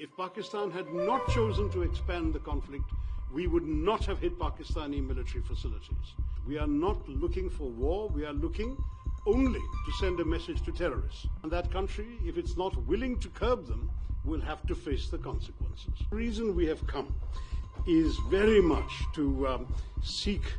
if Pakistan had not chosen to expand the conflict, we would not have hit Pakistani military facilities. We are not looking for war, we are looking only to send a message to terrorists. And that country, if it's not willing to curb them, will have to face the consequences. The reason we have come is very much to seek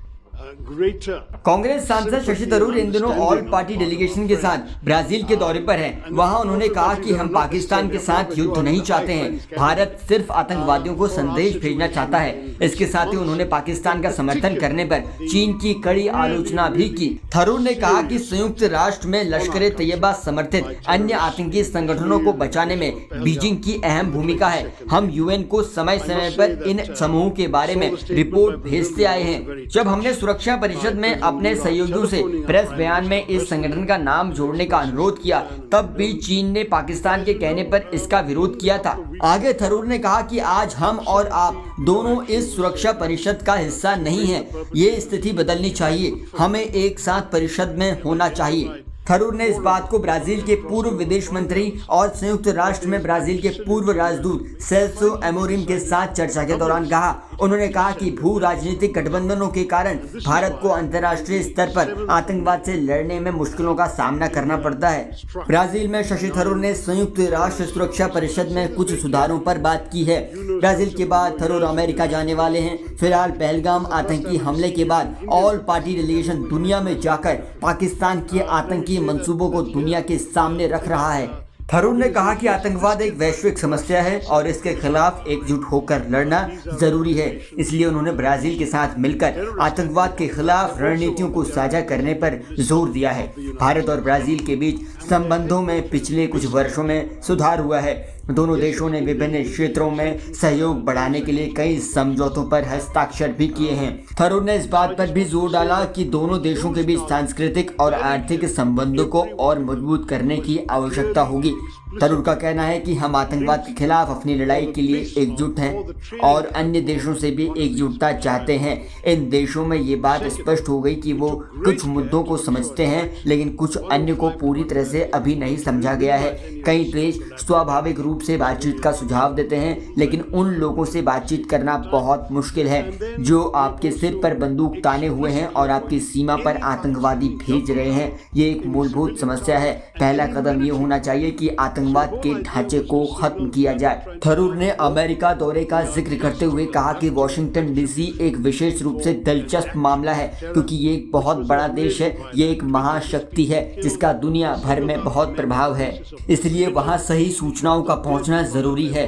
greater. Congress सांसद शशि थरूर इन दिनों all party delegation के साथ Brazil के दौरे पर हैं। वहां उन्होंने कहा कि हम पाकिस्तान के साथ युद्ध नहीं चाहते हैं, भारत सिर्फ आतंकवादियों को संदेश भेजना चाहता है। इसके साथ ही उन्होंने पाकिस्तान का समर्थन करने पर चीन की कड़ी आलोचना भी की। थरूर ने कहा कि संयुक्त राष्ट्र में लश्कर तैयबा समर्थित अन्य आतंकी संगठनों को बचाने में बीजिंग की अहम भूमिका है। हम यूएन को समय समय पर इन समूहों के बारे में रिपोर्ट भेजते आए हैं। जब हमने सुरक्षा परिषद में अपने सहयोगियों से प्रेस बयान में इस संगठन का नाम जोड़ने का अनुरोध किया, तब भी चीन ने पाकिस्तान के कहने पर इसका विरोध किया था। आगे थरूर ने कहा कि आज हम और आप दोनों इस सुरक्षा परिषद का हिस्सा नहीं हैं। ये स्थिति बदलनी चाहिए, हमें एक साथ परिषद में होना चाहिए। थरूर ने इस बात को ब्राजील के पूर्व विदेश मंत्री और संयुक्त राष्ट्र में ब्राजील के पूर्व राजदूत सेल्सो एमोरिम के साथ चर्चा के दौरान कहा। उन्होंने कहा कि भू राजनीतिक गठबंधनों के कारण भारत को अंतर्राष्ट्रीय स्तर पर आतंकवाद से लड़ने में मुश्किलों का सामना करना पड़ता है। ब्राजील में शशि थरूर ने संयुक्त राष्ट्र सुरक्षा परिषद में कुछ सुधारों पर बात की है। ब्राजील के बाद थरूर अमेरिका जाने वाले हैं। फिलहाल पहलगाम आतंकी हमले के बाद ऑल पार्टी डेलीगेशन दुनिया में जाकर पाकिस्तान के आतंकी मंसूबों को दुनिया के सामने रख रहा है। थरूर ने कहा कि आतंकवाद एक वैश्विक समस्या है और इसके खिलाफ एकजुट होकर लड़ना जरूरी है। इसलिए उन्होंने ब्राजील के साथ मिलकर आतंकवाद के खिलाफ रणनीतियों को साझा करने पर जोर दिया है। भारत और ब्राजील के बीच संबंधों में पिछले कुछ वर्षों में सुधार हुआ है। दोनों देशों ने विभिन्न क्षेत्रों में सहयोग बढ़ाने के लिए कई समझौतों पर हस्ताक्षर भी किए हैं। थरूर ने इस बात पर भी जोर डाला कि दोनों देशों के बीच सांस्कृतिक और आर्थिक संबंधों को और मजबूत करने की आवश्यकता होगी। थरूर का कहना है कि हम आतंकवाद के खिलाफ अपनी लड़ाई के लिए एकजुट हैं और अन्य देशों से भी एकजुटता चाहते हैं। इन देशों में ये बात स्पष्ट हो गई कि वो कुछ मुद्दों को समझते हैं, लेकिन कुछ अन्य को पूरी तरह से अभी नहीं समझा गया है। कई देश स्वाभाविक रूप से बातचीत का सुझाव देते हैं, लेकिन उन लोगों से बातचीत करना बहुत मुश्किल है जो आपके सिर पर बंदूक ताने हुए हैं और आपकी सीमा पर आतंकवादी भेज रहे हैं। ये एक मूलभूत समस्या है। पहला कदम ये होना चाहिए कि आतंकवाद के ढांचे को खत्म किया जाए। थरूर ने अमेरिका दौरे का जिक्र करते हुए कहा कि वॉशिंगटन डीसी एक विशेष रूप से दिलचस्प मामला है, क्योंकि ये एक बहुत बड़ा देश है। ये एक महाशक्ति है जिसका दुनिया भर में बहुत प्रभाव है, इसलिए वहाँ सही सूचनाओं का पहुँचना जरूरी है।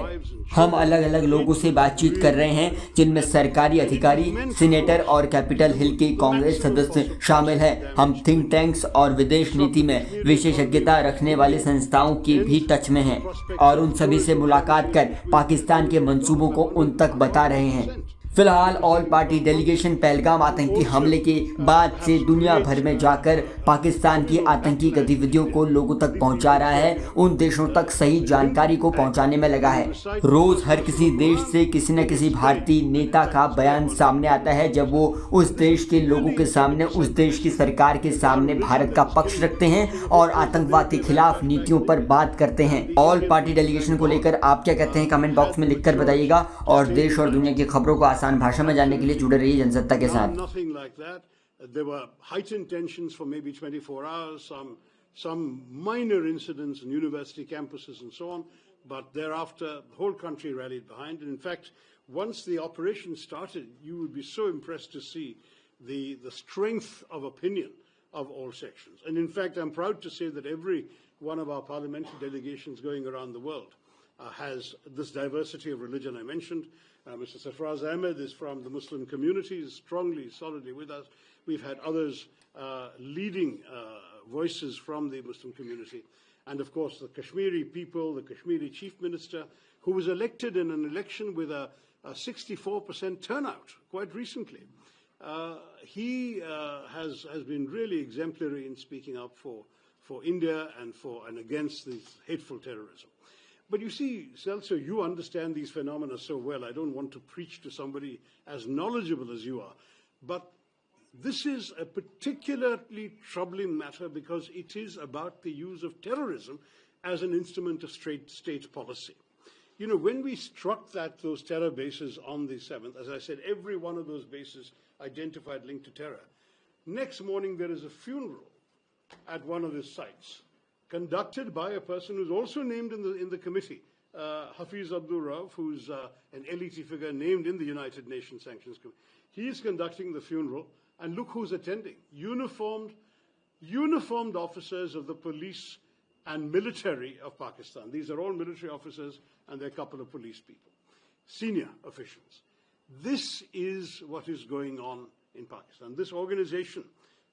हम अलग अलग लोगों से बातचीत कर रहे हैं, जिनमें सरकारी अधिकारी, सीनेटर और कैपिटल हिल के कांग्रेस सदस्य शामिल हैं। हम थिंक टैंक्स और विदेश नीति में विशेषज्ञता रखने वाली संस्थाओं के भी टच में हैं और उन सभी से मुलाकात कर पाकिस्तान के मंसूबों को उन तक बता रहे हैं। फिलहाल ऑल पार्टी डेलीगेशन पहलगाम आतंकी हमले के बाद से दुनिया भर में जाकर पाकिस्तान की आतंकी गतिविधियों को लोगों तक पहुंचा रहा है, उन देशों तक सही जानकारी को पहुंचाने में लगा है। रोज हर किसी देश से किसी न किसी भारतीय नेता का बयान सामने आता है जब वो उस देश के लोगों के सामने, उस देश की सरकार के सामने भारत का पक्ष रखते हैं और आतंकवाद के खिलाफ नीतियों पर बात करते हैं। ऑल पार्टी डेलीगेशन को लेकर आप क्या कहते हैं, कमेंट बॉक्स में लिखकर बताइएगा और देश और दुनिया की खबरों को आसान भाषा में जानने के लिए जुड़े रहिए जनसत्ता के साथ। There were heightened tensions for maybe 24 hours, some minor incidents in university campuses and so on, but thereafter the whole country rallied behind. And in fact, once the operation started, you would be so impressed to see the strength of opinion of all sections. And in fact, I'm proud to say that every one of our parliamentary delegations going around the world has this diversity of religion I mentioned. Mr. Sarfraz Ahmed is from the Muslim community, is strongly, solidly with us. We've had others leading voices from the Muslim community. And of course, the Kashmiri people, the Kashmiri chief minister, who was elected in an election with a 64% turnout quite recently. He has been really exemplary in speaking up for India and against this hateful terrorism. But you see, Celso, you understand these phenomena so well. I don't want to preach to somebody as knowledgeable as you are. But this is a particularly troubling matter because it is about the use of terrorism as an instrument of state policy. you know, when we struck those terror bases on the 7th, as I said, every one of those bases identified linked to terror. Next morning, there is a funeral at one of the sites, conducted by a person who's also named in the committee, Hafiz Abdul Rauf, who's an elite figure named in the United Nations Sanctions Committee. He is conducting the funeral, and look who's attending. Uniformed officers of the police and military of Pakistan. These are all military officers, and there are a couple of police people, senior officials. This is what is going on in Pakistan. This organization,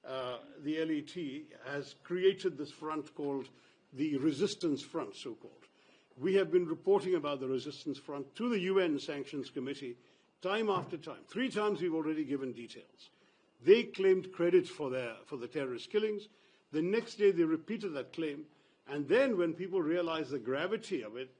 the LET, has created this front called the Resistance Front, so-called. We have been reporting about the Resistance Front to the UN Sanctions Committee time after time. 3 times we've already given details. They claimed credit for the terrorist killings. The next day they repeated that claim. And then when people realized the gravity of it,